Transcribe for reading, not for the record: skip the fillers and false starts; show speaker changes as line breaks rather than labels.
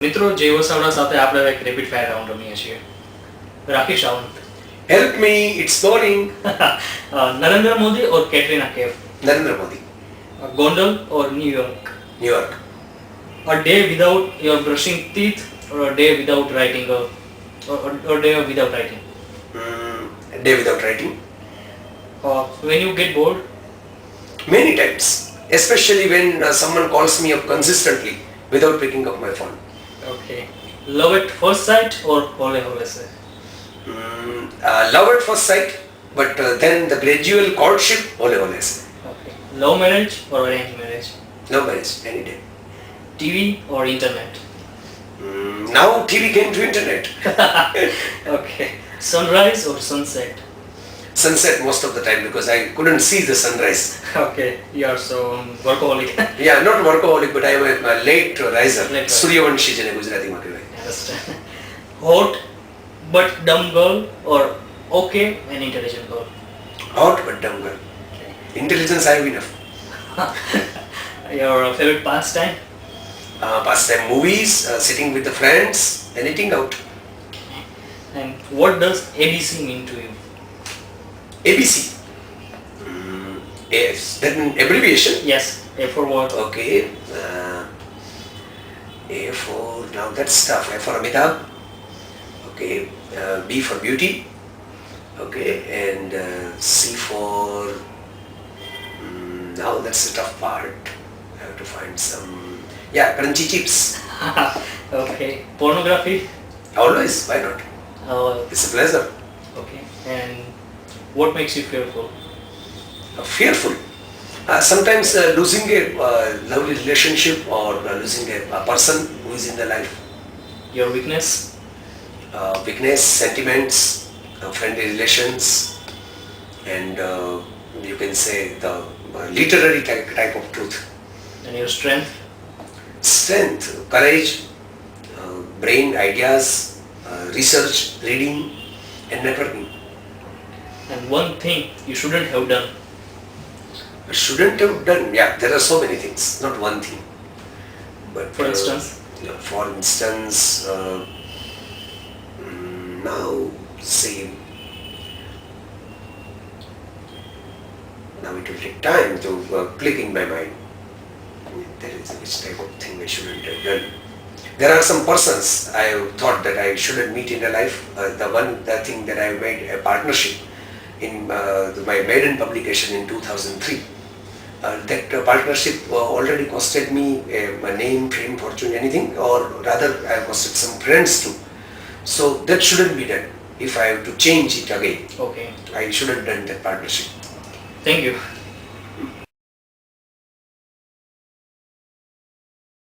મિત્રો જય વસાવડા સાથે આપણે એક રેપિડ ફાયર રાઉન્ડ રમીએ છીએ. Rakesh રાવંત.
Help me, it's boring.
Narendra Modi or Katrina Kaif?
Narendra Modi.
Gondal or New York?
New York.
A day without your brushing teeth or a day without writing or day without writing?
A day without writing.
When you get bored?
Many times. Especially when someone calls me up consistently without picking up my phone.
Okay. Love at first sight or hole hole se?
Love at first sight, but then the gradual courtship, hole hole se.
Okay. Love marriage or arranged marriage?
No marriage, any day.
TV or internet?
Now TV came to internet.
Okay. Sunrise or sunset?
Sunset most of the time because I couldn't see the sunrise.
Okay. You are so workaholic.
Yeah, not workaholic, but I am a late riser.
Late riser.
Suryavanshi jene Gujarati માં કહેવાય.
Understand. Hot but dumb girl or okay and intelligent girl?
Hot but dumb girl.
Okay.
Intelligence I have enough.
Your favorite pastime?
Pastime movies, sitting with the friends, and eating out.
And what does ABC mean to you?
ABC. Yes, that mean abbreviation.
Yes. A for what?
Okay. A for, now that's tough. A for Amitabh. Okay. B for beauty. Okay. And C for, now that's the tough part. I have to find some, yeah, crunchy chips.
Okay. Pornography?
Always, why not? It's a pleasure.
Okay. And what makes you fearful?
Fearful. Sometimes losing a lovely relationship or losing a person who is in the life.
Your weakness?
Weakness, sentiments, friendly relations, and you can say the literary type of truth.
And your strength?
Strength, courage, brain, ideas, research, reading, and networking.
And one thing you shouldn't have done?
Shouldn't have done, yeah, there are so many things, not one thing. But
For instance?
For instance, now see, now it will take time to click in my mind. There is which type of thing I shouldn't have done. There are some persons I thought that I shouldn't meet in a life. The thing that I made a partnership in my maiden publication in 2003. That partnership already costed me my name, fame, fortune, anything, or rather I costed some friends too. So that shouldn't be done. If I have to change it again,
Okay.
I should have done that partnership.
Thank you.